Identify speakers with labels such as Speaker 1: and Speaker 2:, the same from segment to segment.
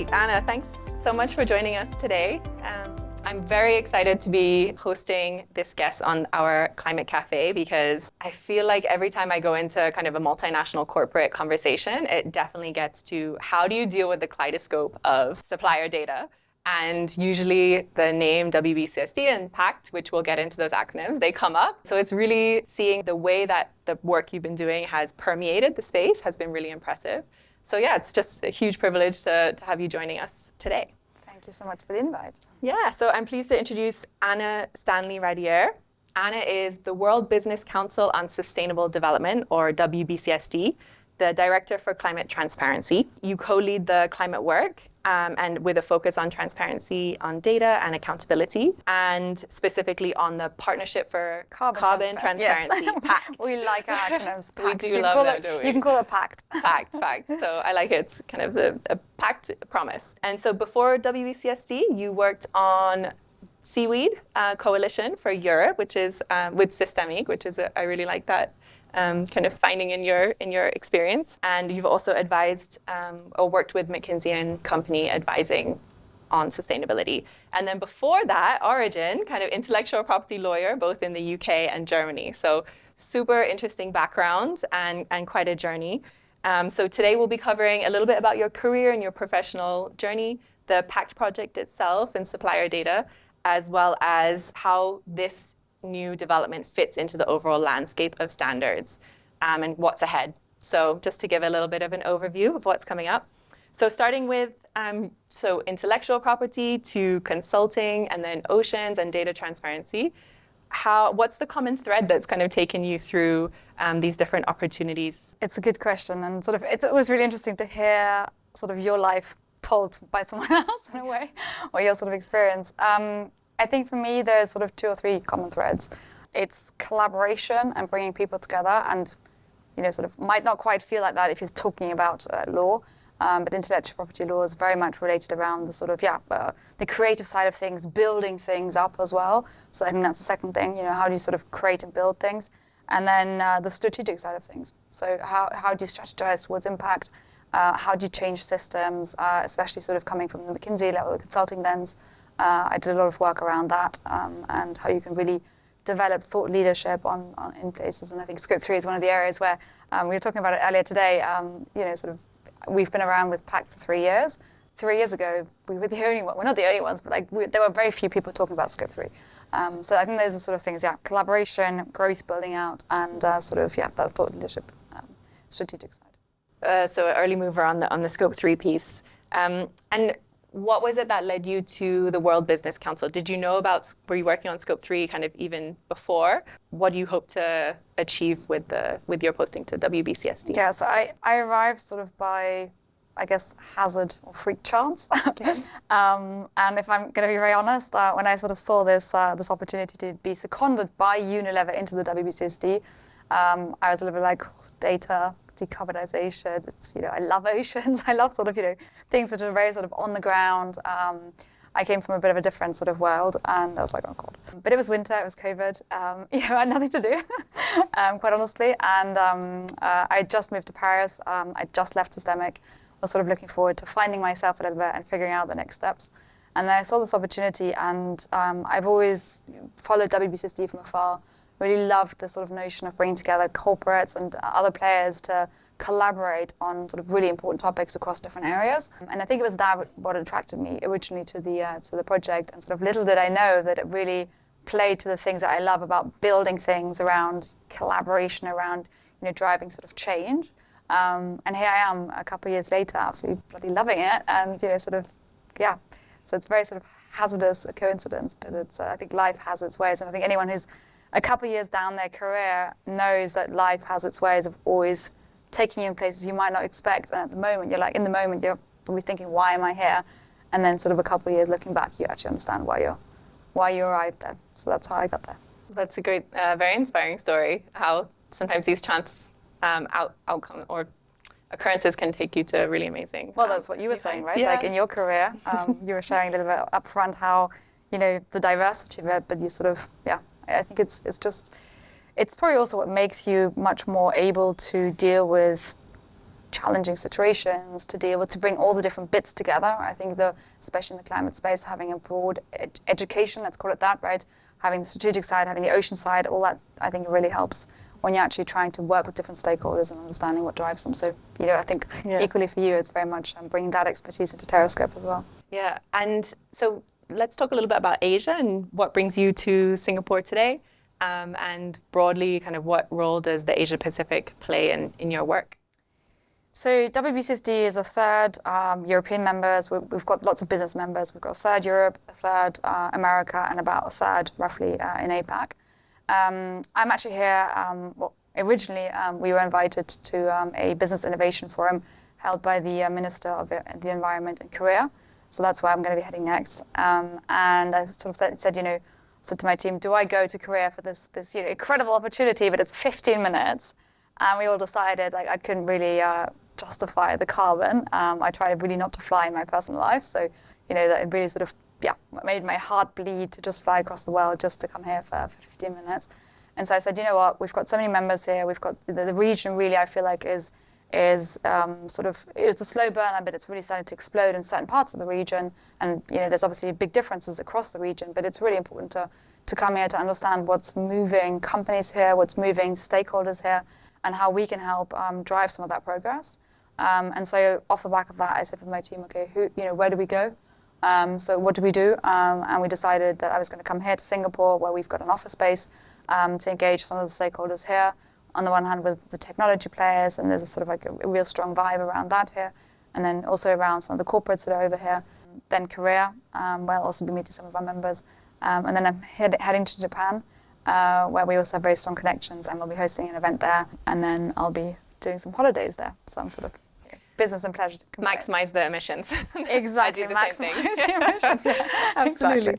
Speaker 1: Great. Anna, thanks so much for joining us today. I'm very excited to be hosting this guest on our Climate Cafe because I feel like every time I go into kind of a multinational corporate conversation, it definitely gets to how do you deal with the kaleidoscope of supplier data? And usually the name WBCSD and PACT, which we'll get into those acronyms, they come up. So it's really seeing the way that the work you've been doing has permeated the space has been really impressive. So yeah, it's just a huge privilege to have you joining us today.
Speaker 2: Thank you so much for the invite.
Speaker 1: Yeah, so I'm pleased to introduce Anna Stanley-Radière. Anna is the World Business Council on Sustainable Development, or WBCSD, the Director for Climate Transparency. You co-lead the climate work and with a focus on transparency on data and accountability, and specifically on the Partnership for Carbon Transparency,
Speaker 2: yes.
Speaker 1: PACT.
Speaker 2: We like our acronyms. PACT.
Speaker 1: We do love them, don't we?
Speaker 2: You can call it PACT.
Speaker 1: PACT. So I like it. It's kind of a PACT promise. And so before WBCSD, you worked on Seaweed Coalition for Europe, which is with Systemic, which is I really like that. Kind of finding in your experience. And you've also advised or worked with McKinsey and Company advising on sustainability. And then before that, Origin, kind of intellectual property lawyer, both in the UK and Germany. So super interesting background and quite a journey. So today we'll be covering a little bit about your career and your professional journey, the PACT project itself and supplier data, as well as how this new development fits into the overall landscape of standards and what's ahead. So just to give a little bit of an overview of what's coming up. So starting with so intellectual property to consulting and then oceans and data transparency, what's the common thread that's kind of taken you through these different opportunities?
Speaker 2: It's a good question, and sort of it's always really interesting to hear sort of your life told by someone else in a way, or your sort of experience. I think for me, there's sort of 2 or 3 common threads. It's collaboration and bringing people together, and sort of might not quite feel like that if you're talking about law, but intellectual property law is very much related around the sort of the creative side of things, building things up as well. So I think that's the second thing. How do you sort of create and build things, and then the strategic side of things. So how do you strategize towards impact? How do you change systems, especially sort of coming from the McKinsey level, the consulting lens. I did a lot of work around that and how you can really develop thought leadership in places. And I think Scope 3 is one of the areas where we were talking about it earlier today. Sort of we've been around with PACT for 3 years. 3 years ago, we were the only one. We're not the only ones, but there were very few people talking about Scope 3. So I think those are sort of things, collaboration, growth building out, and that thought leadership, strategic side.
Speaker 1: So an early mover on the Scope 3 piece. And what was it that led you to the World Business Council? Did you know were you working on Scope 3 kind of even before? What do you hope to achieve with your posting to WBCSD?
Speaker 2: Yeah, so I arrived sort of by, I guess, hazard or freak chance. Okay. And if I'm going to be very honest, when I sort of saw this opportunity to be seconded by Unilever into the WBCSD, I was a little bit like, data, decarbonization. I love oceans. I love sort of, things which are very sort of on the ground. I came from a bit of a different sort of world, and I was like, oh God. But it was winter, it was COVID. I had nothing to do, quite honestly. And I just moved to Paris. I just left Systemic. Was sort of looking forward to finding myself a little bit and figuring out the next steps. And then I saw this opportunity, and I've always followed WBCSD from afar. Really loved the sort of notion of bringing together corporates and other players to collaborate on sort of really important topics across different areas. And I think it was that what attracted me originally to the project. And sort of little did I know that it really played to the things that I love about building things around collaboration, around driving sort of change. And here I am a couple of years later, absolutely bloody loving it. And so it's very sort of hazardous a coincidence, but it's I think life has its ways, and I think anyone who's a couple of years down their career knows that life has its ways of always taking you in places you might not expect. And at the moment, you're probably thinking, why am I here? And then sort of a couple of years looking back, you actually understand why you arrived there. So that's how I got there.
Speaker 1: That's a great, very inspiring story, how sometimes these chance outcome or occurrences can take you to really amazing.
Speaker 2: Well, that's what you were saying, right?
Speaker 1: Yeah.
Speaker 2: Like in your career, you were sharing a little bit up front how, the diversity of it, but you sort of, I think it's probably also what makes you much more able to deal with challenging situations, to deal with, to bring all the different bits together. I think especially in the climate space, having a broad education, let's call it that, right? Having the strategic side, having the ocean side, all that, I think it really helps when you're actually trying to work with different stakeholders and understanding what drives them. So, I think equally for you, it's very much bringing that expertise into Terrascope as well.
Speaker 1: Yeah, and so let's talk a little bit about Asia and what brings you to Singapore today, and broadly, kind of what role does the Asia Pacific play in your work?
Speaker 2: So WBCSD is a third European members. We've got lots of business members. We've got a third Europe, a third America, and about a third roughly in APAC. I'm actually here, originally we were invited to a business innovation forum held by the Minister of the Environment in Korea. So that's where I'm going to be heading next. And I sort of said to my team, do I go to Korea for this incredible opportunity, but it's 15 minutes. And we all decided I couldn't really justify the carbon. I tried really not to fly in my personal life. So, that it really sort of, made my heart bleed to just fly across the world just to come here for 15 minutes. And so I said, you know what, we've got so many members here. We've got the region really, I feel like is sort of, it's a slow burner, but it's really starting to explode in certain parts of the region. And, there's obviously big differences across the region, but it's really important to come here to understand what's moving companies here, what's moving stakeholders here, and how we can help drive some of that progress. And so off the back of that, I said to my team, okay, where do we go? So what do we do? And we decided that I was going to come here to Singapore, where we've got an office space, to engage some of the stakeholders here. On the one hand, with the technology players, and there's a sort of a real strong vibe around that here. And then also around some of the corporates that are over here. Then Korea, where I'll also be meeting some of our members. And then I'm heading to Japan, where we also have very strong connections, and we'll be hosting an event there. And then I'll be doing some holidays there. So I'm sort of business and pleasure.
Speaker 1: Maximize the emissions.
Speaker 2: Exactly.
Speaker 1: I do the same thing.
Speaker 2: The emissions. Yeah,
Speaker 1: absolutely.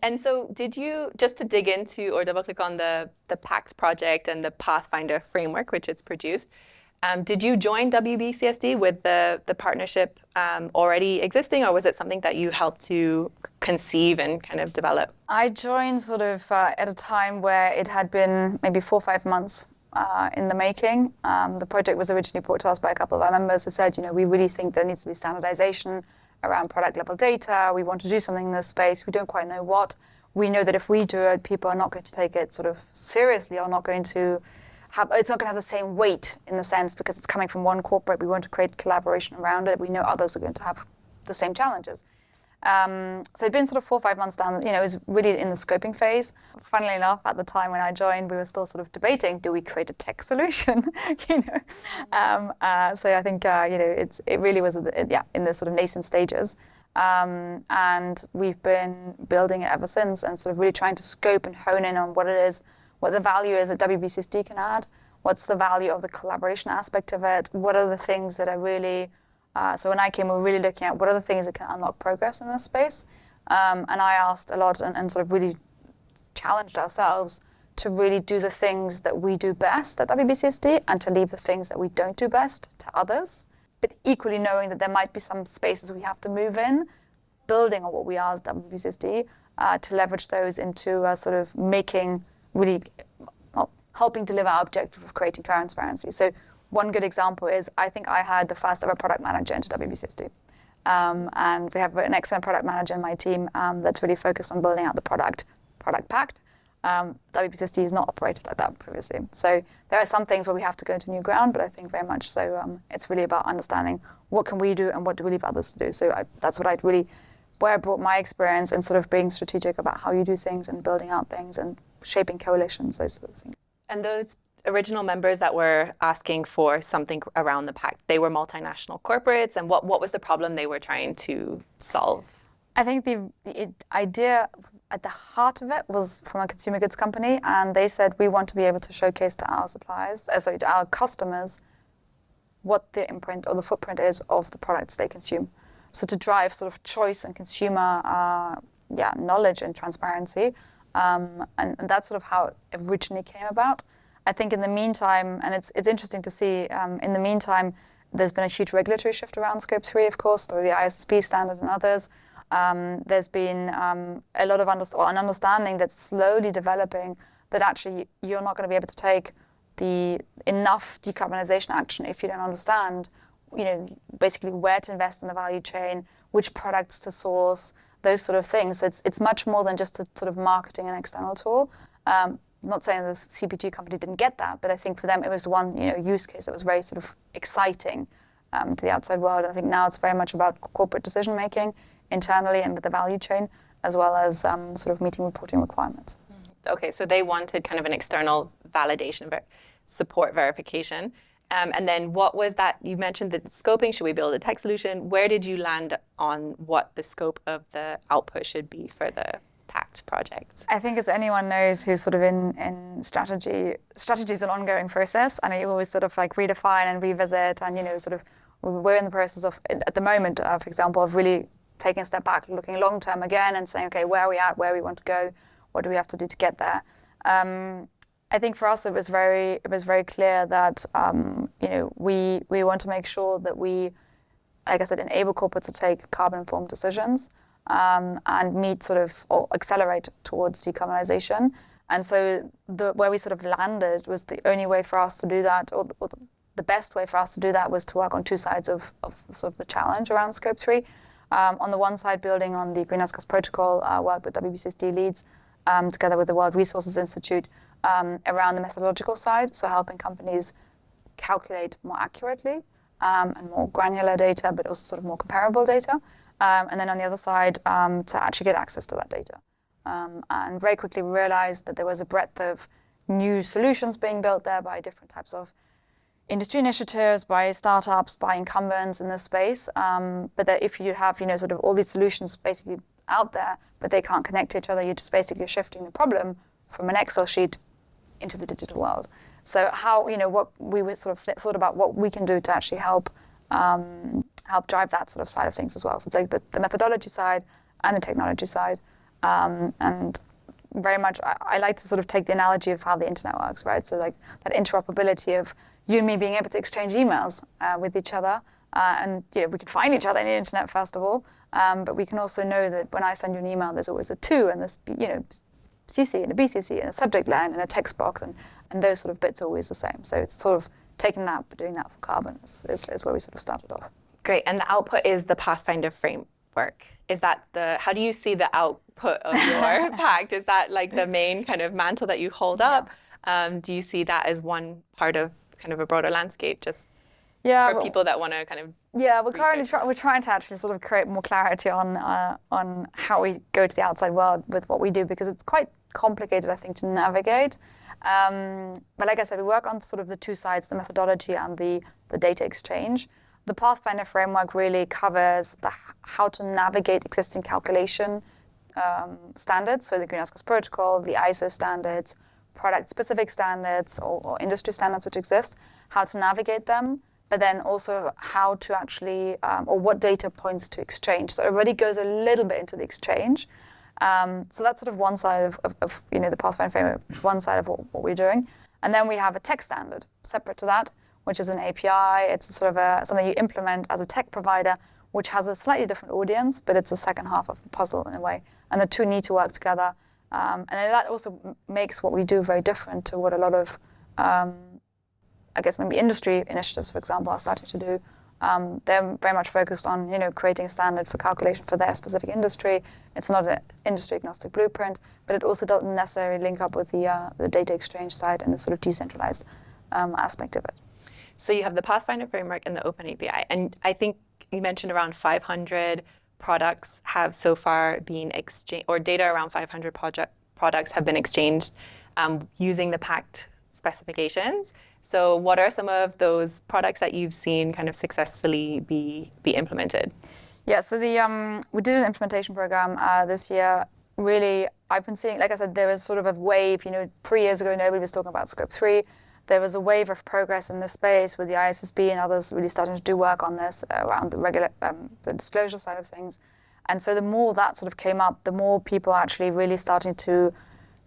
Speaker 1: And so did you, just to dig into or double click on the PACT project and the Pathfinder Framework, which it's produced, did you join WBCSD with the partnership already existing, or was it something that you helped to conceive and kind of develop?
Speaker 2: I joined sort of at a time where it had been maybe 4 or 5 months in the making. The project was originally brought to us by a couple of our members who said, we really think there needs to be standardization around product level data. We want to do something in this space. We don't quite know what. We know that if we do it, people are not going to take it sort of seriously, or not going to it's not going to have the same weight in the sense because it's coming from one corporate. We want to create collaboration around it. We know others are going to have the same challenges. So it'd been sort of 4 or 5 months down, it was really in the scoping phase. Funnily enough, at the time when I joined, we were still sort of debating, do we create a tech solution? So I think, it really was, in the sort of nascent stages. And we've been building it ever since, and sort of really trying to scope and hone in on what it is, what the value is that WBCSD can add, what's the value of the collaboration aspect of it, what are the things that are really, so when I came, we were really looking at what are the things that can unlock progress in this space. And I asked a lot and sort of really challenged ourselves to really do the things that we do best at WBCSD and to leave the things that we don't do best to others. But equally knowing that there might be some spaces we have to move in, building on what we are as WBCSD, to leverage those into sort of making really helping deliver our objective of creating transparency. So one good example is I think I hired the first ever product manager into WBCSD. And we have an excellent product manager in my team that's really focused on building out the product PACT. WBCSD is not operated like that previously. So there are some things where we have to go into new ground, but I think very much so it's really about understanding what can we do and what do we leave others to do. So that's what where I brought my experience and sort of being strategic about how you do things and building out things and shaping coalitions, those sort of things.
Speaker 1: And those original members that were asking for something around the PACT, they were multinational corporates, and what was the problem they were trying to solve?
Speaker 2: I think the idea at the heart of it was from a consumer goods company, and they said we want to be able to showcase to our to our customers what the imprint or the footprint is of the products they consume. So to drive sort of choice and consumer knowledge and transparency, and that's sort of how it originally came about. I think in the meantime, and it's interesting to see, in the meantime, there's been a huge regulatory shift around Scope 3, of course, through the ISSP standard and others. There's been a lot of an understanding that's slowly developing that actually you're not going to be able to take the enough decarbonization action if you don't understand, basically where to invest in the value chain, which products to source, those sort of things. So it's much more than just a sort of marketing and external tool. I'm not saying the CPG company didn't get that, but I think for them it was one use case that was very sort of exciting to the outside world. And I think now it's very much about corporate decision making internally and with the value chain, as well as sort of meeting reporting requirements.
Speaker 1: Okay, so they wanted kind of an external validation, support verification. And then what was that? You mentioned the scoping. Should we build a tech solution? Where did you land on what the scope of the output should be for the PACT project?
Speaker 2: I think as anyone knows who's sort of in strategy is an ongoing process, and you always sort of like redefine and revisit, and sort of we're in the process of, at the moment, for example, of really taking a step back, looking long term again and saying, okay, where are we at, where we want to go, what do we have to do to get there? I think for us it was very clear that we want to make sure that we, like I said, enable corporates to take carbon-informed decisions and meet sort of or accelerate towards decarbonization. And so where we sort of landed was the only way for us to do that, or the best way for us to do that, was to work on two sides of sort of the challenge around Scope 3. On the one side, building on the Greenhouse Gas Protocol work that WBCSD leads, together with the World Resources Institute, around the methodological side, so helping companies calculate more accurately and more granular data, but also sort of more comparable data. And then on the other side, to actually get access to that data. And very quickly we realized that there was a breadth of new solutions being built there by different types of industry initiatives, by startups, by incumbents in this space. But that if you have, sort of all these solutions basically out there, but they can't connect to each other, you're just basically shifting the problem from an Excel sheet into the digital world. So how, what we would sort of thought about what we can do to actually help drive that sort of side of things as well. So it's like the methodology side and the technology side. And very much, I like to sort of take the analogy of how the internet works, right? So like that interoperability of you and me being able to exchange emails with each other. And we can find each other in the internet, first of all. But we can also know that when I send you an email, there's always a to and this, CC and a BCC and a subject line and a text box, and those sort of bits are always the same. So it's sort of taking that, but doing that for carbon is where we sort of started off.
Speaker 1: Great, and the output is the Pathfinder Framework. Is that how do you see the output of your PACT? Is that like the main kind of mantle that you hold up? Do you see that as one part of kind of a broader landscape, just for people that want to kind of
Speaker 2: we're currently we're trying to actually sort of create more clarity on how we go to the outside world with what we do, because it's quite complicated, I think, to navigate. But like I said, we work on sort of the two sides, the methodology and the data exchange. The Pathfinder Framework really covers how to navigate existing calculation standards, so the Greenhouse Gas Protocol, the ISO standards, product-specific standards or industry standards which exist, how to navigate them, but then also how to actually, or what data points to exchange. So it already goes a little bit into the exchange. So that's sort of one side of the Pathfinder Framework, one side of what we're doing. And then we have a tech standard separate to that, which is an API. It's sort of something you implement as a tech provider, which has a slightly different audience, but it's the second half of the puzzle in a way. And the two need to work together. And that also makes what we do very different to what a lot of, I guess maybe industry initiatives, for example, are starting to do. They're very much focused on, creating a standard for calculation for their specific industry. It's not an industry-agnostic blueprint, but it also doesn't necessarily link up with the data exchange side and the sort of decentralized aspect of it.
Speaker 1: So you have the Pathfinder Framework and the Open API, and I think you mentioned around 500 products have so far been exchanged, or data around 500 products have been exchanged using the PACT specifications. So what are some of those products that you've seen kind of successfully be implemented?
Speaker 2: Yeah, so we did an implementation program this year. Really, I've been seeing, like I said, there was sort of a wave, 3 years ago, nobody was talking about Scope 3. There was a wave of progress in this space with the ISSB and others really starting to do work on this around the disclosure side of things. And so the more that sort of came up, the more people actually really starting to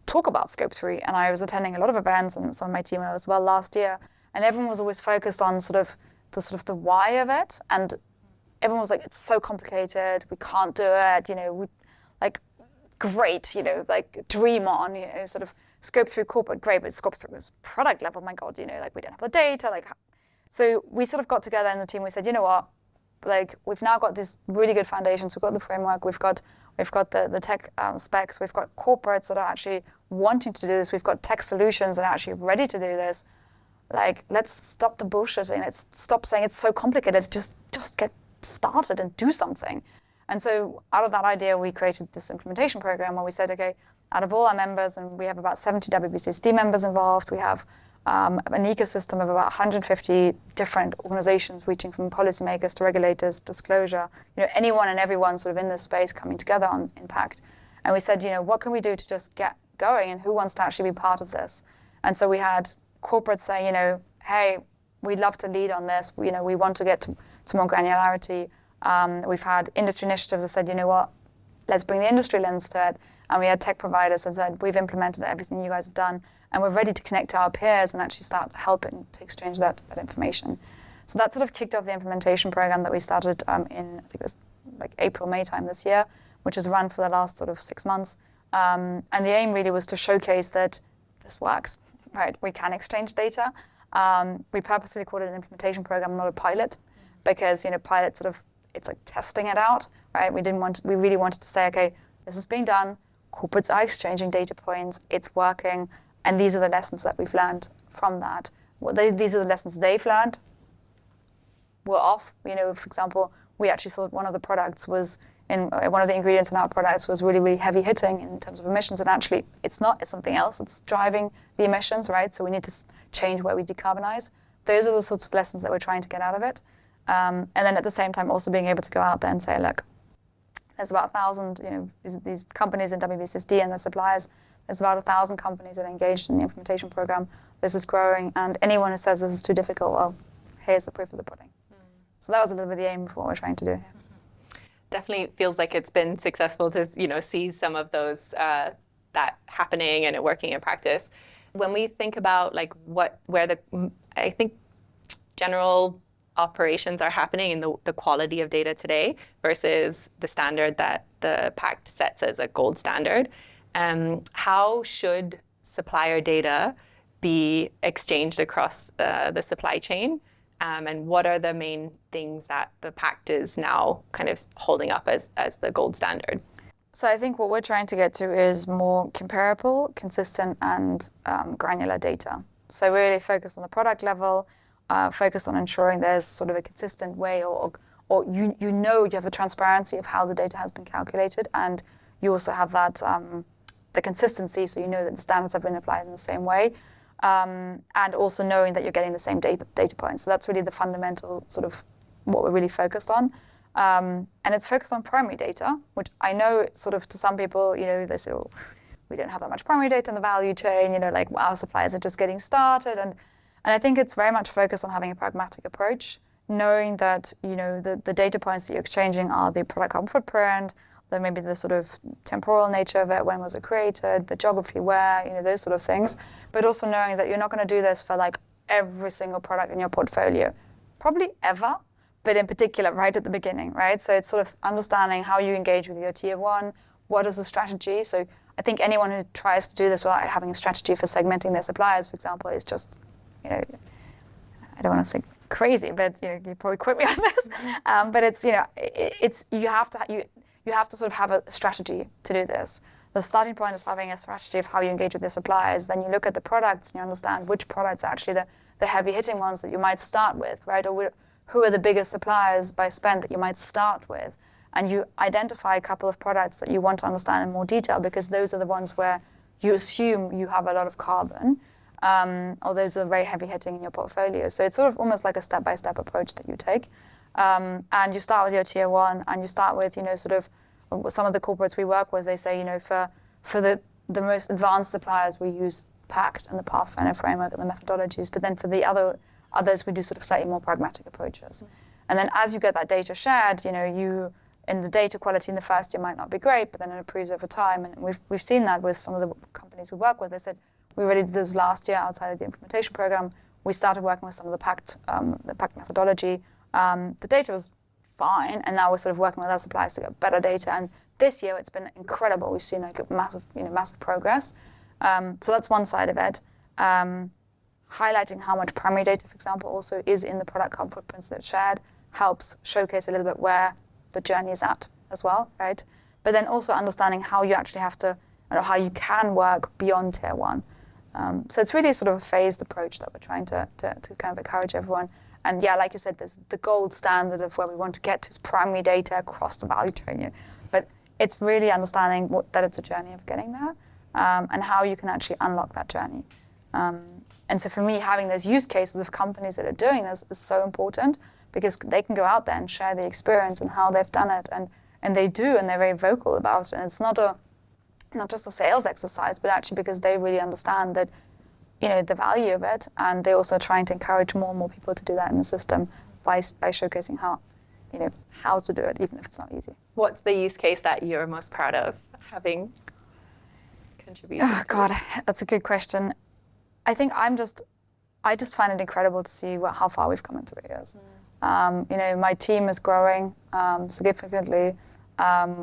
Speaker 2: talk about Scope 3. And I was attending a lot of events, and some of my team as well last year, and everyone was always focused on the why of it. And everyone was like, it's so complicated, we can't do it, great, dream on, sort of scope through corporate, great, but scope through product level, my God, like we don't have the data. So we sort of got together in the team. We said, you know what, like we've now got these really good foundations. We've got the framework. We've got the tech specs. We've got corporates that are actually wanting to do this. We've got tech solutions that are actually ready to do this. Like, let's stop the bullshitting. Let's stop saying it's so complicated. Just get started and do something. And so out of that idea, we created this implementation program where we said, okay, out of all our members, and we have about 70 WBCSD members involved, we have an ecosystem of about 150 different organizations reaching from policymakers to regulators, disclosure, anyone and everyone sort of in this space coming together in PACT. And we said, what can we do to just get going, and who wants to actually be part of this? And so we had corporates say, hey, we'd love to lead on this. We want to get to more granularity. We've had industry initiatives that said, you know what, let's bring the industry lens to it. And we had tech providers that said, we've implemented everything you guys have done, and we're ready to connect to our peers and actually start helping to exchange that information. So that sort of kicked off the implementation program that we started in, I think it was like April, May time this year, which has run for the last sort of 6 months. And the aim really was to showcase that this works, right? We can exchange data. We purposely called it an implementation program, not a pilot, because pilot sort of, it's like testing it out, right? We really wanted to say, okay, this is being done. Corporates are exchanging data points. It's working, and these are the lessons that we've learned from that. These are the lessons they've learned. We're off. For example, we actually thought one of the products was one of the ingredients in our products was really, really heavy hitting in terms of emissions, and actually it's not. It's something else. It's driving the emissions, right? So we need to change where we decarbonize. Those are the sorts of lessons that we're trying to get out of it. And then at the same time also being able to go out there and say, look, there's about 1,000, these companies in WBCSD and their suppliers, there's about 1,000 companies that are engaged in the implementation program. This is growing, and anyone who says this is too difficult, well, here's the proof of the pudding. So that was a little bit the aim of what we're trying to do here.
Speaker 1: Definitely feels like it's been successful to see some of those that happening and it working in practice. When we think about like I think general operations are happening in the quality of data today versus the standard that the PACT sets as a gold standard, how should supplier data be exchanged across the supply chain? And what are the main things that the PACT is now kind of holding up as the gold standard?
Speaker 2: So I think what we're trying to get to is more comparable, consistent, and granular data. So really focus on the product level, focus on ensuring there's sort of a consistent way, or you have the transparency of how the data has been calculated, and you also have that the consistency, so you know that the standards have been applied in the same way. And also knowing that you're getting the same data points. So that's really the fundamental sort of what we're really focused on. And it's focused on primary data, which I know sort of to some people, they say, oh, we don't have that much primary data in the value chain, like our suppliers are just getting started. And I think it's very much focused on having a pragmatic approach, knowing that, the data points that you're exchanging are the product carbon footprint, maybe the sort of temporal nature of it, when was it created, the geography where, those sort of things. But also knowing that you're not going to do this for like every single product in your portfolio, probably ever, but in particular right at the beginning, right? So it's sort of understanding how you engage with your tier one, what is the strategy. So I think anyone who tries to do this without having a strategy for segmenting their suppliers, for example, is just, I don't want to say crazy, but you probably quote me on this. But it's, you have to sort of have a strategy to do this. The starting point is having a strategy of how you engage with your suppliers. Then you look at the products and you understand which products are actually the heavy hitting ones that you might start with, right? Or who are the biggest suppliers by spend that you might start with. And you identify a couple of products that you want to understand in more detail, because those are the ones where you assume you have a lot of carbon, or those are very heavy hitting in your portfolio. So it's sort of almost like a step-by-step approach that you take. And you start with your tier one, and you start with, sort of some of the corporates we work with, they say, for the most advanced suppliers, we use PACT and the Pathfinder Framework and the methodologies. But then for the others, we do sort of slightly more pragmatic approaches. And then as you get that data shared, in the data quality in the first year might not be great, but then it improves over time. And we've seen that with some of the companies we work with. They said, we already did this last year outside of the implementation program. We started working with some of the PACT methodology. The data was fine, and now we're sort of working with our suppliers to get better data. And this year it's been incredible. We've seen like a massive progress. So that's one side of it. Highlighting how much primary data, for example, also is in the product carbon footprints that's shared helps showcase a little bit where the journey is at as well, right? But then also understanding how you actually have to, or how you can work beyond tier 1. So it's really sort of a phased approach that we're trying to kind of encourage everyone. And yeah, like you said, there's the gold standard of where we want to get is primary data across the value chain. But it's really understanding that it's a journey of getting there and how you can actually unlock that journey. And so for me, having those use cases of companies that are doing this is so important because they can go out there and share the experience and how they've done it. And they do, and they're very vocal about it. And it's not just a sales exercise, but actually because they really understand that, the value of it. And they're also trying to encourage more and more people to do that in the system by showcasing how to do it, even if it's not easy.
Speaker 1: What's the use case that you're most proud of having contributed?
Speaker 2: Oh, God, that's a good question. I think I just find it incredible to see how far we've come in 3 years. My team is growing significantly.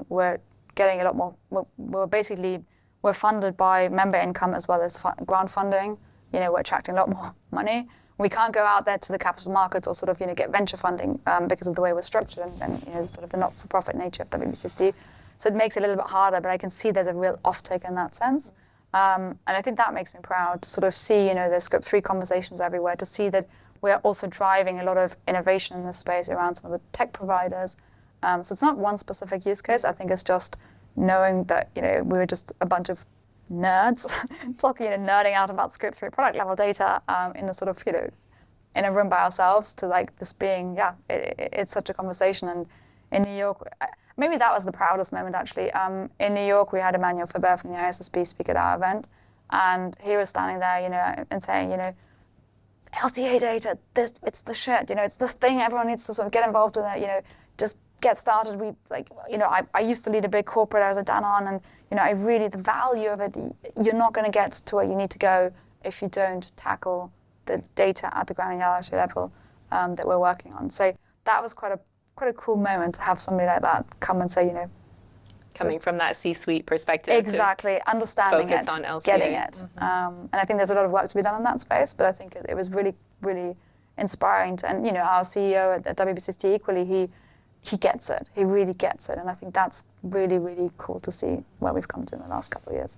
Speaker 2: We're getting a lot more. We're funded by member income as well as grant funding. We're attracting a lot more money. We can't go out there to the capital markets or sort of get venture funding because of the way we're structured and sort of the not-for-profit nature of WBCSD. So it makes it a little bit harder, but I can see there's a real offtake in that sense. And I think that makes me proud to sort of see, there's Scope 3 conversations everywhere, to see that we're also driving a lot of innovation in this space around some of the tech providers. So it's not one specific use case. I think it's just knowing that, we were just a bunch of nerds talking, nerding out about Scope 3 product level data in a sort of, in a room by ourselves to like this being, it's such a conversation. And in New York, maybe that was the proudest moment actually. In New York, we had Emmanuel Faber from the ISSB speak at our event. And he was standing there, and saying, LCA data, it's the shit, it's the thing everyone needs to sort of get involved in it, just get started. I used to lead a big corporate, I was a Danone, and, I really, the value of it, you're not going to get to where you need to go if you don't tackle the data at the granularity level that we're working on. So that was quite a cool moment to have somebody like that come and say,
Speaker 1: coming from that C-suite perspective.
Speaker 2: Exactly, understanding it,
Speaker 1: on LCA.
Speaker 2: getting it. And I think there's a lot of work to be done in that space, but I think it was really, really inspiring. And our CEO at WBCSD equally, he gets it. He really gets it. And I think that's really, really cool to see where we've come to in the last couple of years.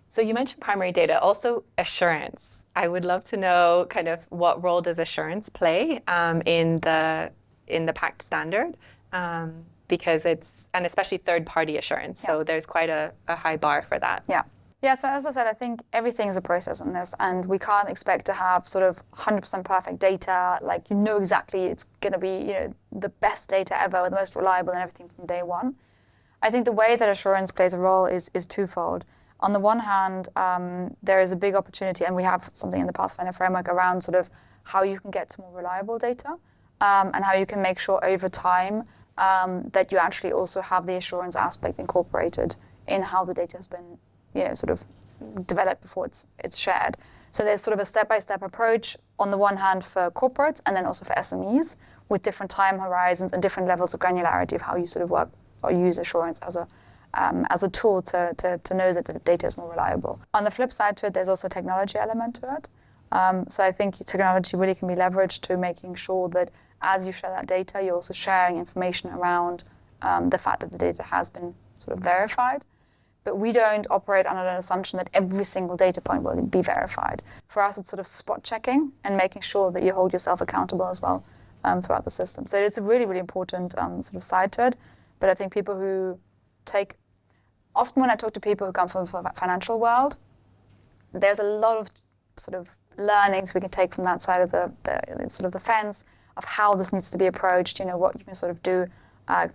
Speaker 1: So you mentioned primary data, also assurance. I would love to know kind of what role does assurance play in the PACT standard, because and especially third-party assurance. So there's quite a high bar for that.
Speaker 2: Yeah, so as I said, I think everything's a process in this, and we can't expect to have sort of 100% perfect data, like exactly it's going to be the best data ever, the most reliable and everything from day one. I think the way that assurance plays a role is twofold. On the one hand, there is a big opportunity, and we have something in the Pathfinder Framework around sort of how you can get to more reliable data and how you can make sure over time that you actually also have the assurance aspect incorporated in how the data has been sort of developed before it's shared. So there's sort of a step-by-step approach on the one hand for corporates and then also for SMEs with different time horizons and different levels of granularity of how you sort of work or use assurance as a tool to know that the data is more reliable. On the flip side to it, there's also a technology element to it. So I think technology really can be leveraged to making sure that as you share that data, you're also sharing information around the fact that the data has been sort of verified. But we don't operate under an assumption that every single data point will be verified. For us, it's sort of spot checking and making sure that you hold yourself accountable as well throughout the system. So it's a really, really important sort of side to it. But I think people who often when I talk to people who come from the financial world, there's a lot of sort of learnings we can take from that side of the sort of the fence of how this needs to be approached, what you can sort of do,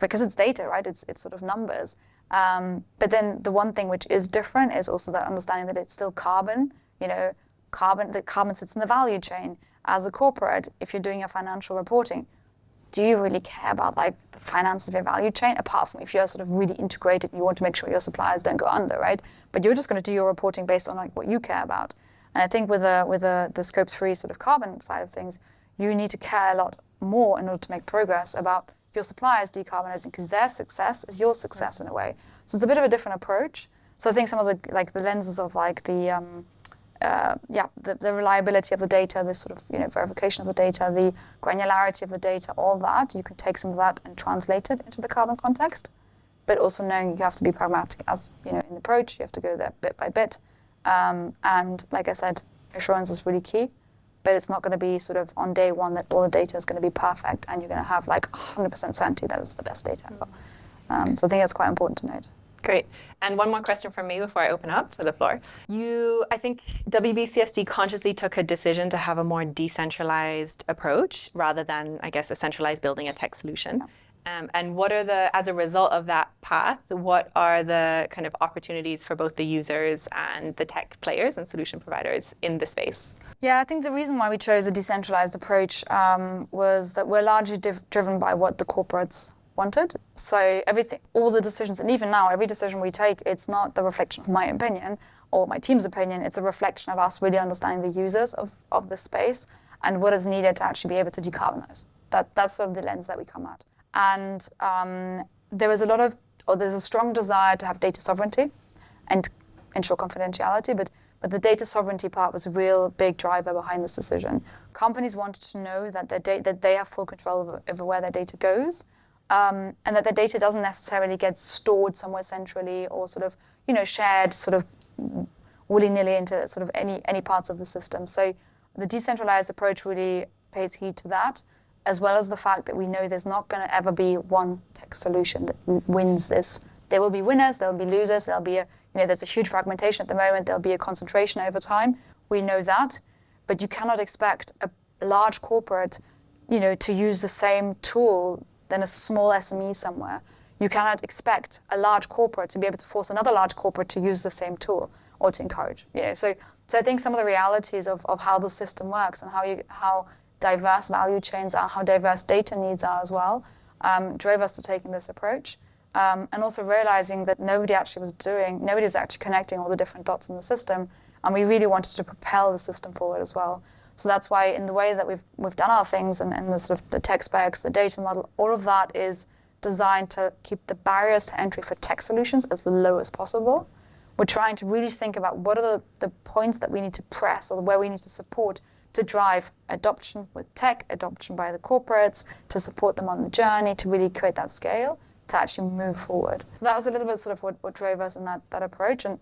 Speaker 2: because it's data, right? It's sort of numbers. But then the one thing which is different is also that understanding that it's still carbon, the carbon sits in the value chain. As a corporate, if you're doing your financial reporting, do you really care about like the finances of your value chain, apart from if you're sort of really integrated and you want to make sure your suppliers don't go under, right? But you're just going to do your reporting based on like what you care about. And I think with the Scope 3 sort of carbon side of things, you need to care a lot more in order to make progress about your suppliers decarbonizing, because their success is your success in a way. So it's a bit of a different approach. So I think some of the lenses of the reliability of the data, the sort of verification of the data, the granularity of the data, all that, you can take some of that and translate it into the carbon context. But also knowing you have to be pragmatic, as in the approach, you have to go there bit by bit. And like I said, assurance is really key, but it's not going to be sort of on day one that all the data is going to be perfect and you're going to have 100% certainty that it's the best data ever. So I think that's quite important to note.
Speaker 1: Great. And one more question from me before I open up for the floor. I think WBCSD consciously took a decision to have a more decentralized approach rather than, I guess, a centralized building a tech solution. Yeah. And as a result of that path, what are the kind of opportunities for both the users and the tech players and solution providers in the space?
Speaker 2: Yeah, I think the reason why we chose a decentralized approach was that we're largely driven by what the corporates wanted. So all the decisions, and even now, every decision we take, it's not the reflection of my opinion or my team's opinion, it's a reflection of us really understanding the users of the space and what is needed to actually be able to decarbonize. That's sort of the lens that we come at. And there's a strong desire to have data sovereignty and ensure confidentiality, but the data sovereignty part was a real big driver behind this decision. Companies wanted to know that that they have full control over where their data goes, and that the data doesn't necessarily get stored somewhere centrally or sort of, shared sort of willy-nilly into sort of any parts of the system. So the decentralized approach really pays heed to that, as well as the fact that we know there's not going to ever be one tech solution that wins this. There will be winners, there will be losers, there's a huge fragmentation at the moment, there'll be a concentration over time. We know that, but you cannot expect a large corporate, to use the same tool than a small SME somewhere. You cannot expect a large corporate to be able to force another large corporate to use the same tool or to encourage. So I think some of the realities of how the system works and how diverse value chains are, how diverse data needs are as well, drove us to taking this approach. And also realizing that nobody was actually connecting all the different dots in the system, and we really wanted to propel the system forward as well. So that's why in the way that we've done our things and the sort of the tech specs, the data model, all of that is designed to keep the barriers to entry for tech solutions as low as possible. We're trying to really think about what are the points that we need to press or where we need to support to drive adoption with tech, adoption by the corporates, to support them on the journey, to really create that scale, to actually move forward. So that was a little bit sort of what drove us in that approach. And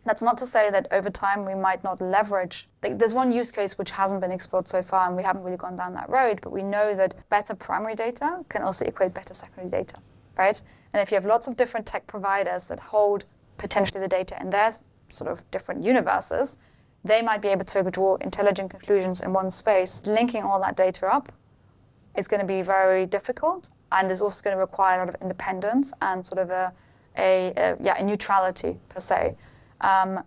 Speaker 2: that's not to say that over time we might not leverage. There's one use case which hasn't been explored so far, and we haven't really gone down that road, but we know that better primary data can also equate better secondary data, right? And if you have lots of different tech providers that hold potentially the data in their sort of different universes, they might be able to draw intelligent conclusions in one space. Linking all that data up is going to be very difficult, and is also going to require a lot of independence and sort of a neutrality per se.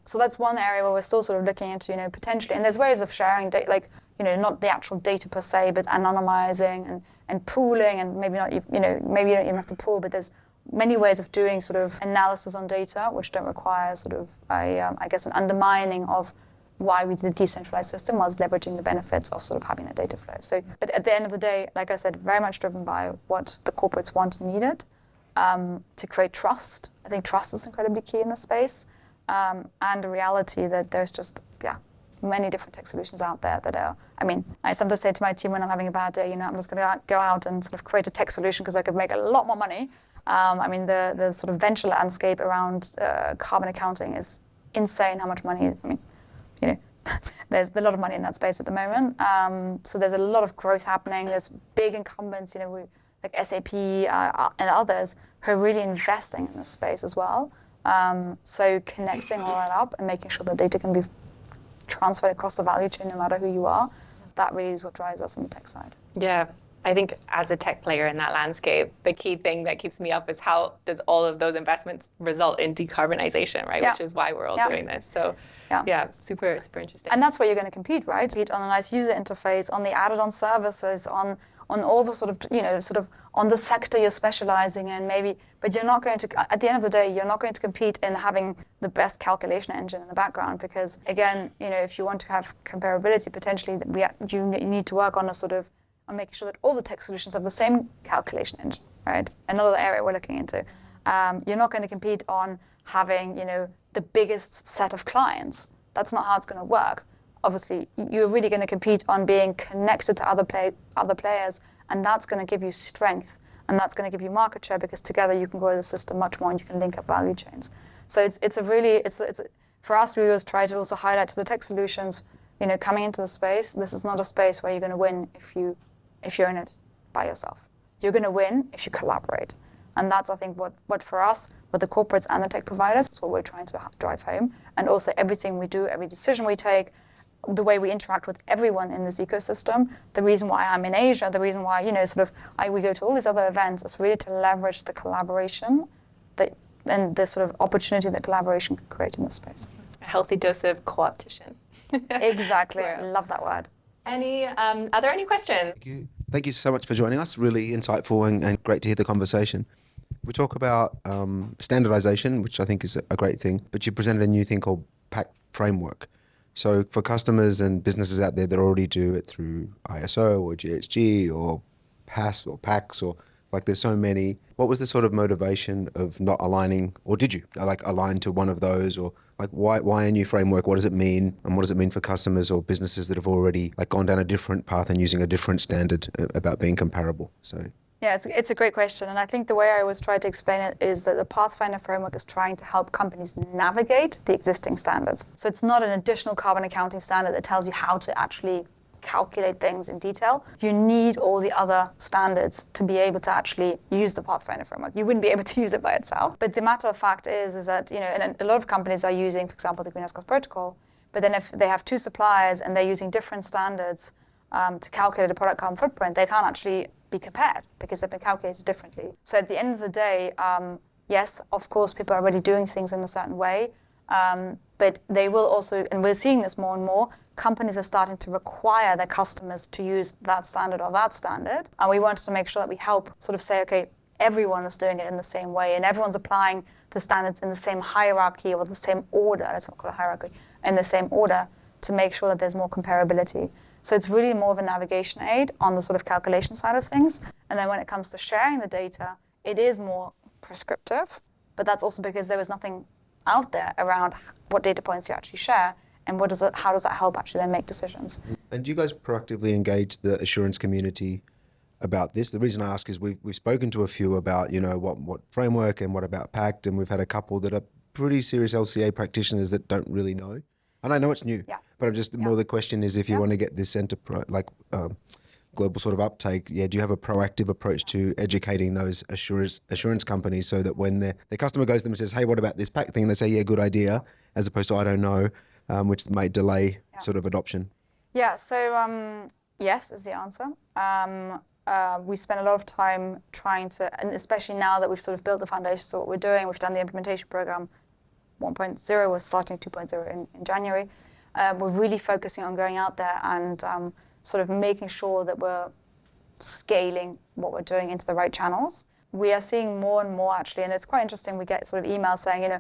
Speaker 2: So that's one area where we're still sort of looking into, potentially, and there's ways of sharing data, not the actual data per se, but anonymizing and pooling, and maybe not, maybe you don't even have to pool, but there's many ways of doing sort of analysis on data, which don't require sort of, an undermining of why we did a decentralized system whilst leveraging the benefits of sort of having that data flow. So, but at the end of the day, like I said, very much driven by what the corporates want and needed to create trust. I think trust is incredibly key in this space, and a reality that there's just, many different tech solutions out there that are, I sometimes say to my team when I'm having a bad day, I'm just going to go out and sort of create a tech solution because I could make a lot more money. The sort of venture landscape around carbon accounting is insane how much money, there's a lot of money in that space at the moment. So there's a lot of growth happening. There's big incumbents, like SAP and others who are really investing in this space as well. So connecting all that up and making sure the data can be transferred across the value chain no matter who you are, that really is what drives us on the tech side.
Speaker 1: Yeah. I think as a tech player in that landscape, the key thing that keeps me up is how does all of those investments result in decarbonization, right? Yeah. Which is why we're all doing this. So super, super interesting.
Speaker 2: And that's where you're going to compete, right? Compete on a nice user interface, on the added-on services, on all the sort of on the sector you're specializing in, maybe. But you're not going to, at the end of the day, you're not going to compete in having the best calculation engine in the background, because again, if you want to have comparability, potentially, you need to work on on making sure that all the tech solutions have the same calculation engine, right? Another area we're looking into. You're not going to compete on having, the biggest set of clients. That's not how it's going to work. Obviously, you're really going to compete on being connected to other players, and that's going to give you strength, and that's going to give you market share, because together you can grow the system much more and you can link up value chains. So for us, we always try to also highlight to the tech solutions, coming into the space, this is not a space where you're going to win if you're in it by yourself. You're going to win if you collaborate. And that's, I think, what for us, with the corporates and the tech providers, is what we're trying to drive home. And also everything we do, every decision we take, the way we interact with everyone in this ecosystem, the reason why I'm in Asia, the reason why, we go to all these other events is really to leverage the collaboration and the sort of opportunity that collaboration can create in this space.
Speaker 1: A healthy dose of co-opetition.
Speaker 2: Exactly.
Speaker 1: Yeah.
Speaker 2: I love that word.
Speaker 1: Are there any questions?
Speaker 3: Thank you so much for joining us. Really insightful and great to hear the conversation. We talk about standardization, which I think is a great thing, but you presented a new thing called PACT Framework. So for customers and businesses out there that already do it through ISO or GHG or PAS or PACS, or there's so many, what was the sort of motivation of not aligning, or did you align to one of those, or why a new framework? What does it mean? And what does it mean for customers or businesses that have already gone down a different path and using a different standard about being comparable? So.
Speaker 2: Yeah, it's a great question. And I think the way I always try to explain it is that the Pathfinder Framework is trying to help companies navigate the existing standards. So it's not an additional carbon accounting standard that tells you how to actually calculate things in detail. You need all the other standards to be able to actually use the Pathfinder Framework. You wouldn't be able to use it by itself. But the matter of fact is that, and a lot of companies are using, for example, the Greenhouse Gas Protocol, but then if they have two suppliers and they're using different standards to calculate a product carbon footprint, they can't actually be compared because they've been calculated differently. So at the end of the day, yes, of course, people are already doing things in a certain way, but they will also, and we're seeing this more and more, companies are starting to require their customers to use that standard or that standard. And we wanted to make sure that we help sort of say, okay, everyone is doing it in the same way and everyone's applying the standards in the same hierarchy or the same order, let's not call it hierarchy, in the same order to make sure that there's more comparability. So it's really more of a navigation aid on the sort of calculation side of things. And then when it comes to sharing the data, it is more prescriptive, but that's also because there was nothing out there around what data points you actually share and how does that help actually then make decisions.
Speaker 3: And do you guys proactively engage the assurance community about this? The reason I ask is we've spoken to a few about, what framework and what about PACT, and we've had a couple that are pretty serious LCA practitioners that don't really know. And I know it's new, but I'm just more the question is if you want to get this global sort of uptake, do you have a proactive approach to educating those assurance companies so that when their customer goes to them and says, hey, what about this PACT thing? They say, yeah, good idea, as opposed to I don't know, which may delay sort of adoption.
Speaker 2: Yeah, so yes is the answer. We spend a lot of time trying to, and especially now that we've sort of built the foundations of what we're doing, we've done the implementation program 1.0, we're starting 2.0 in January. We're really focusing on going out there and sort of making sure that we're scaling what we're doing into the right channels. We are seeing more and more actually, and it's quite interesting, we get sort of emails saying,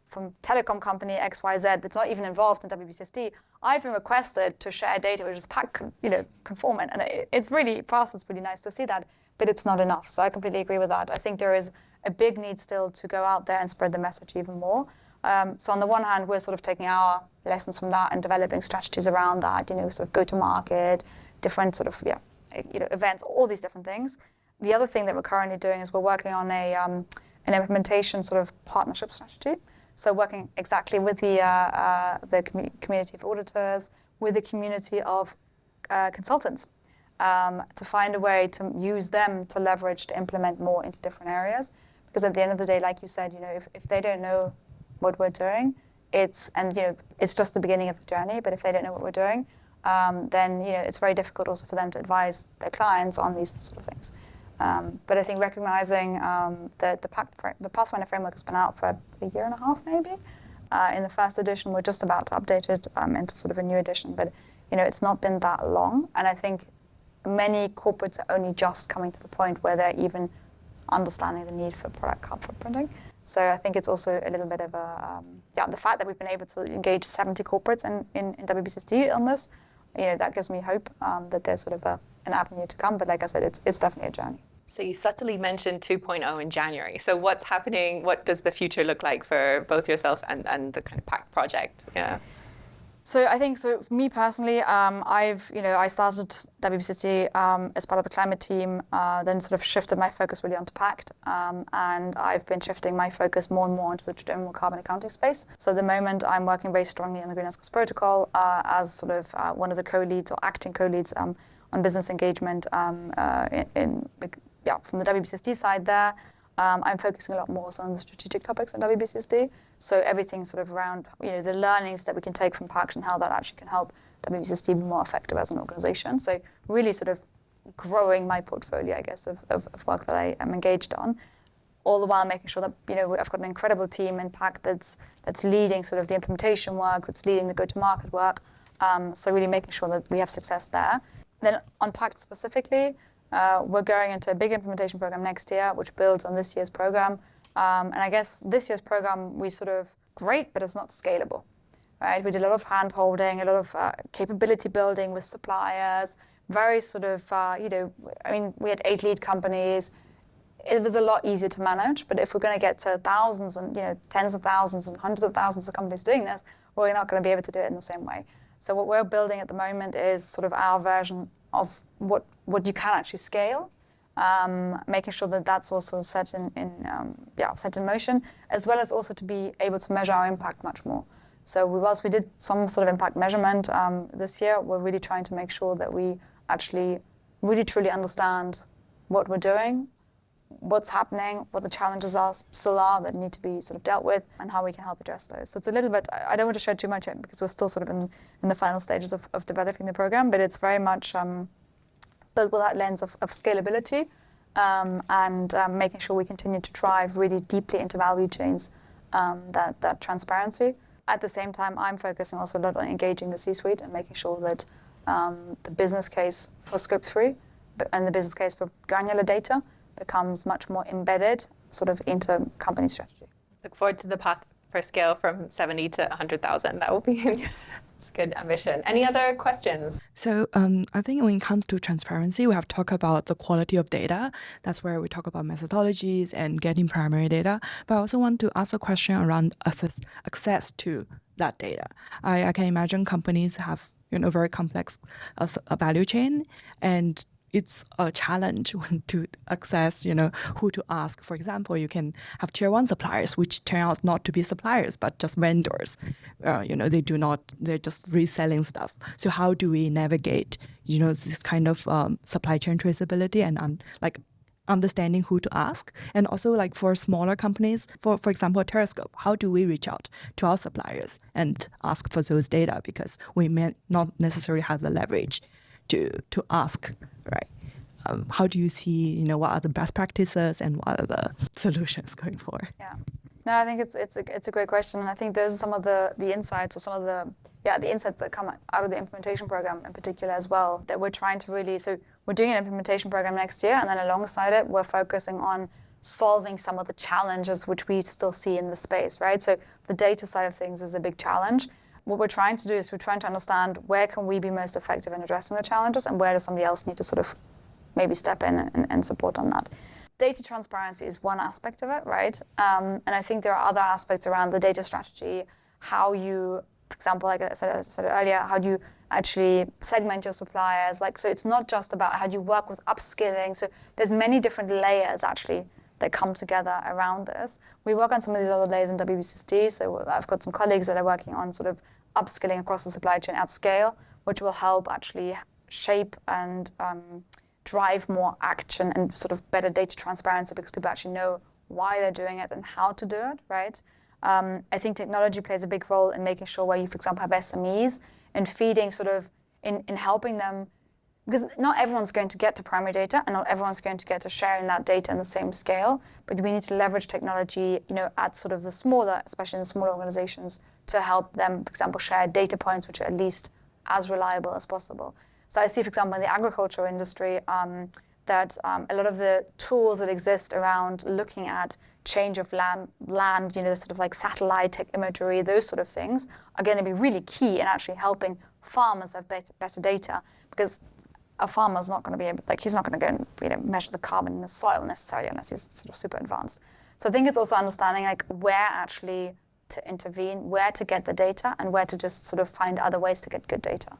Speaker 2: from telecom company XYZ that's not even involved in WBCSD, I've been requested to share data which is PACT conformant. And it's really, for us, it's really nice to see that, but it's not enough. So I completely agree with that. I think there is a big need still to go out there and spread the message even more. So on the one hand, we're sort of taking our lessons from that and developing strategies around that, sort of go to market, different sort of, events, all these different things. The other thing that we're currently doing is we're working on an implementation sort of partnership strategy. So working exactly with the community of auditors, with the community of consultants, to find a way to use them to leverage to implement more into different areas. Because at the end of the day, like you said, if they don't know what we're doing, it's just the beginning of the journey. But if they don't know what we're doing, then it's very difficult also for them to advise their clients on these sort of things. But I think recognizing that the Pathfinder Framework has been out for a year and a half maybe. In the first edition, we're just about to update it into sort of a new edition. But it's not been that long, and I think many corporates are only just coming to the point where they're even understanding the need for product carbon footprinting. So I think it's also a little bit of the fact that we've been able to engage 70 corporates in WBCSD on this, that gives me hope that there's sort of an avenue to come. But like I said, it's definitely a journey.
Speaker 1: So you subtly mentioned 2.0 in January. So what's happening? What does the future look like for both yourself and the kind of PACT project? Yeah.
Speaker 2: So I think, so for me personally, I started WBCSD as part of the climate team, then sort of shifted my focus really onto PACT, and I've been shifting my focus more and more into the general carbon accounting space. So at the moment, I'm working very strongly on the Greenhouse Gas Protocol as sort of one of the co-leads or acting co-leads on business engagement from the WBCSD side there. I'm focusing a lot more on the strategic topics in WBCSD. So everything sort of around, the learnings that we can take from PACT and how that actually can help WBCSD be more effective as an organization. So really sort of growing my portfolio, I guess, of work that I am engaged on, all the while making sure that, I've got an incredible team in PACT that's leading sort of the implementation work, that's leading the go-to-market work. So really making sure that we have success there. Then on PACT specifically, we're going into a big implementation program next year, which builds on this year's program. And I guess this year's program, we sort of, great, but it's not scalable, right? We did a lot of hand-holding, a lot of capability building with suppliers, very sort of, we had 8 lead companies. It was a lot easier to manage, but if we're going to get to thousands and, tens of thousands and hundreds of thousands of companies doing this, we're not going to be able to do it in the same way. So what we're building at the moment is sort of our version of what you can actually scale, making sure that that's also set in motion, as well as also to be able to measure our impact much more. So whilst we did some sort of impact measurement this year, we're really trying to make sure that we actually really truly understand what we're doing, what's happening, what the challenges still are that need to be sort of dealt with, and how we can help address those. So it's a little bit, I don't want to share too much because we're still sort of in the final stages of developing the program, but it's very much built with that lens of scalability and making sure we continue to drive really deeply into value chains, that transparency. At the same time, I'm focusing also a lot on engaging the C-suite and making sure that the business case for Scope 3 and the business case for granular data becomes much more embedded sort of into company strategy.
Speaker 1: Look forward to the path for scale from 70 to 100,000. That will be it's good ambition. Any other questions?
Speaker 4: So I think when it comes to transparency, we have talked about the quality of data. That's where we talk about methodologies and getting primary data. But I also want to ask a question around access to that data. I can imagine companies have very complex value chain, and it's a challenge to access, who to ask. For example, you can have tier 1 suppliers, which turn out not to be suppliers, but just vendors. They're just reselling stuff. So how do we navigate, this kind of supply chain traceability and understanding who to ask? And also for smaller companies, for example, Terrascope, how do we reach out to our suppliers and ask for those data? Because we may not necessarily have the leverage to ask, right? How do you see, what are the best practices and what are the solutions going forward?
Speaker 2: Yeah, no, I think it's a great question, and I think those are some of the insights or some of the insights that come out of the implementation program in particular as well, that we're trying to really, so we're doing an implementation program next year, and then alongside it, we're focusing on solving some of the challenges which we still see in the space, right? So the data side of things is a big challenge. What we're trying to do is we're trying to understand where can we be most effective in addressing the challenges and where does somebody else need to sort of maybe step in and support on that. Data transparency is one aspect of it, right? And I think there are other aspects around the data strategy, how you, for example, like I said earlier, how do you actually segment your suppliers? So it's not just about how do you work with upskilling. So there's many different layers actually that come together around this. We work on some of these other layers in WBCSD. So I've got some colleagues that are working on sort of upskilling across the supply chain at scale, which will help actually shape and drive more action and sort of better data transparency because people actually know why they're doing it and how to do it, right? I think technology plays a big role in making sure where you, for example, have SMEs and feeding sort of in helping them, because not everyone's going to get to primary data and not everyone's going to get to sharing that data in the same scale, but we need to leverage technology, at sort of the smaller, especially in the smaller organizations, to help them, for example, share data points which are at least as reliable as possible. So I see, for example, in the agricultural industry, that a lot of the tools that exist around looking at change of land, sort of like satellite imagery, those sort of things are going to be really key in actually helping farmers have better data. Because a farmer's not going to be able, like he's not going to go and measure the carbon in the soil necessarily unless he's sort of super advanced. So I think it's also understanding like where actually to intervene, where to get the data, and where to just sort of find other ways to get good data.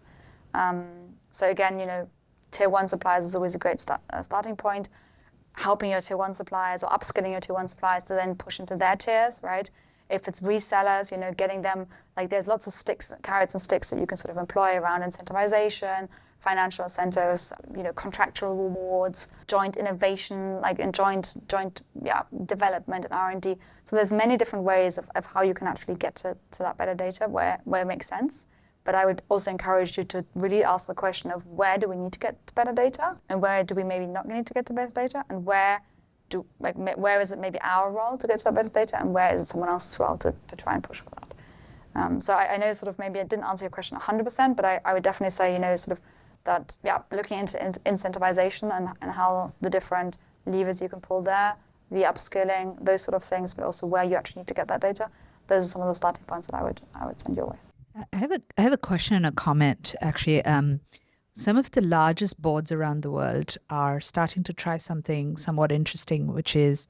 Speaker 2: So again, tier 1 suppliers is always a great starting point. Helping your tier 1 suppliers or upskilling your tier 1 suppliers to then push into their tiers, right? If it's resellers, getting them, like there's lots of carrots and sticks that you can sort of employ around incentivization, financial incentives, contractual rewards, joint innovation, like in joint development and R&D. So there's many different ways of how you can actually get to that better data where it makes sense. But I would also encourage you to really ask the question of where do we need to get to better data, and where do we maybe not need to get to better data, and where is it maybe our role to get to that better data, and where is it someone else's role to try and push for that. So I know sort of maybe I didn't answer your question 100%, but I would definitely say, sort of that, looking into incentivization and how the different levers you can pull there, the upskilling, those sort of things, but also where you actually need to get that data. Those are some of the starting points that I would send your way.
Speaker 5: I have a question and a comment, actually. Some of the largest boards around the world are starting to try something somewhat interesting, which is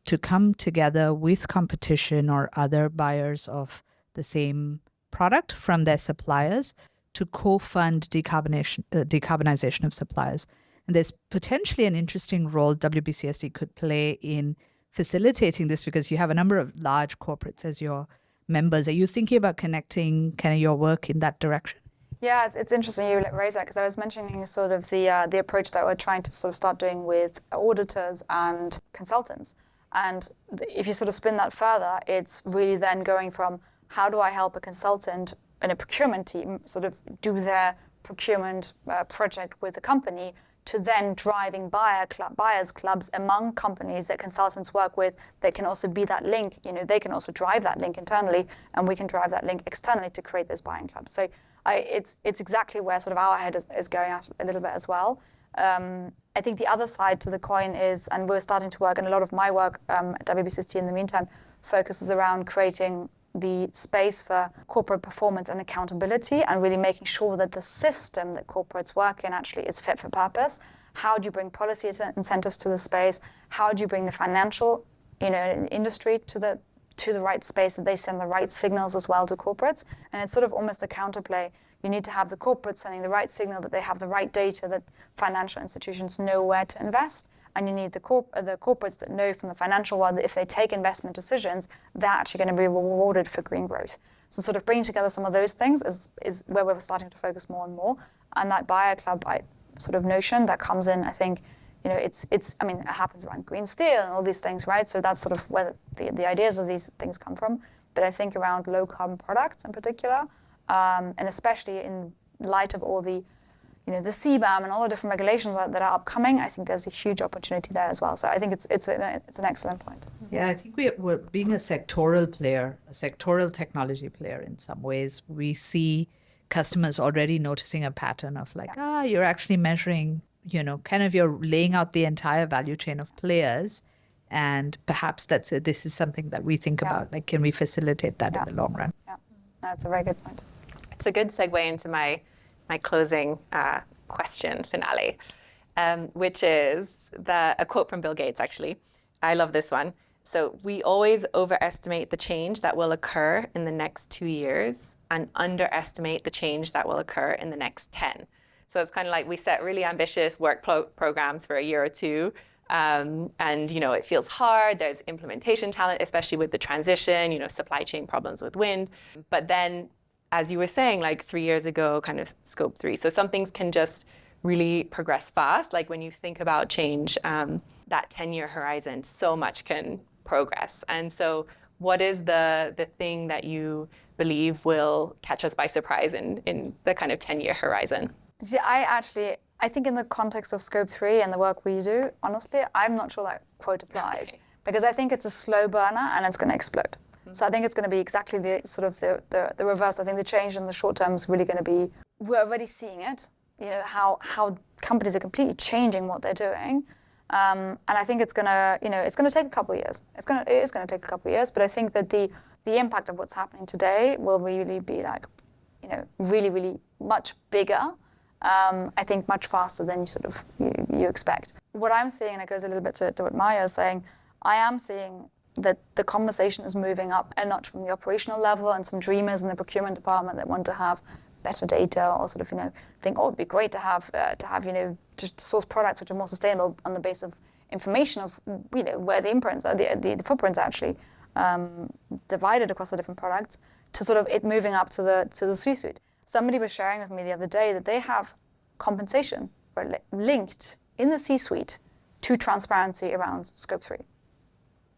Speaker 5: to come together with competition or other buyers of the same product from their suppliers to co-fund decarbonization of suppliers. And there's potentially an interesting role WBCSD could play in facilitating this, because you have a number of large corporates as your members. Are you thinking about connecting kind of your work in that direction?
Speaker 2: Yeah, it's interesting you raise that, because I was mentioning sort of the approach that we're trying to sort of start doing with auditors and consultants. And if you sort of spin that further, it's really then going from how do I help a consultant in a procurement team sort of do their procurement project with a company, to then driving buyers clubs among companies that consultants work with. They can also be that link, they can also drive that link internally, and we can drive that link externally to create those buying clubs. So it's exactly where sort of our head is going at a little bit as well. I think the other side to the coin is, and we're starting to work, and a lot of my work at WBCSD in the meantime focuses around creating the space for corporate performance and accountability, and really making sure that the system that corporates work in actually is fit for purpose. How do you bring policy incentives to the space? How do you bring the financial industry to the right space, that they send the right signals as well to corporates? And it's sort of almost a counterplay. You need to have the corporates sending the right signal, that they have the right data, that financial institutions know where to invest. And you need the corporates that know from the financial world that if they take investment decisions, they're actually going to be rewarded for green growth. So sort of bringing together some of those things is where we're starting to focus more and more. And that buyer club sort of notion that comes in, I think, it happens around green steel and all these things, right? So that's sort of where the ideas of these things come from. But I think around low carbon products in particular, and especially in light of all the CBAM and all the different regulations that are upcoming, I think there's a huge opportunity there as well. So I think it's an excellent point.
Speaker 5: Yeah, I think we're being a sectoral player, a sectoral technology player in some ways. We see customers already noticing a pattern of like, you're actually measuring, you're laying out the entire value chain of players. And perhaps this is something that we think about, like, can we facilitate that in the long run?
Speaker 2: Yeah, that's a very good point.
Speaker 1: It's a good segue into my closing question finale, which is a quote from Bill Gates, actually. I love this one. So we always overestimate the change that will occur in the next 2 years and underestimate the change that will occur in the next 10. So it's kind of like we set really ambitious work programs for a year or two, and it feels hard. There's implementation talent, especially with the transition, supply chain problems with wind. But then, as you were saying, like 3 years ago, kind of scope 3. So some things can just really progress fast. Like when you think about change, that 10-year horizon, so much can progress. And so what is the thing that you believe will catch us by surprise in the kind of 10-year horizon?
Speaker 2: See, I think in the context of scope 3 and the work we do, honestly, I'm not sure that quote applies. Okay. Because I think it's a slow burner and it's going to explode. So I think it's going to be exactly the sort of the reverse. I think the change in the short term is really going to be, we're already seeing it, how companies are completely changing what they're doing. And I think it's going to take a couple of years. It is going to take a couple of years, but I think that the impact of what's happening today will really be like, really, really much bigger I think much faster than you expect. What I'm seeing, and it goes a little bit to what Maya is saying, I am seeing that the conversation is moving up a notch from the operational level, and some dreamers in the procurement department that want to have better data, or think, oh, it'd be great to have just to source products which are more sustainable on the basis of information of where the imprints are, the footprints actually divided across the different products, to it moving up to the C-suite. Somebody was sharing with me the other day that they have compensation linked in the C-suite to transparency around Scope 3.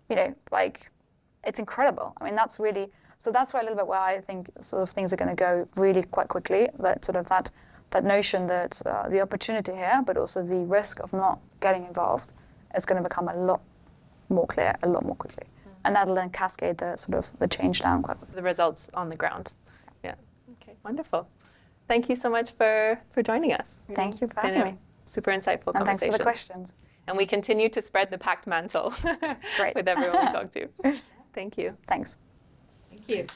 Speaker 2: It's incredible. I mean, that's why a little bit where I think things are going to go really quite quickly. That notion that the opportunity here, but also the risk of not getting involved, is going to become a lot more clear, a lot more quickly, and that'll then cascade the change down quite quickly.
Speaker 1: The results on the ground. Yeah. Okay. Wonderful. Thank you so much for joining us.
Speaker 2: Thank you for having me.
Speaker 1: Super insightful
Speaker 2: And
Speaker 1: conversation.
Speaker 2: thanks for the questions.
Speaker 1: And we continue to spread the PACT mantle
Speaker 2: Great.
Speaker 1: with everyone we talk to. Thank you.
Speaker 2: Thanks.
Speaker 5: Thank you.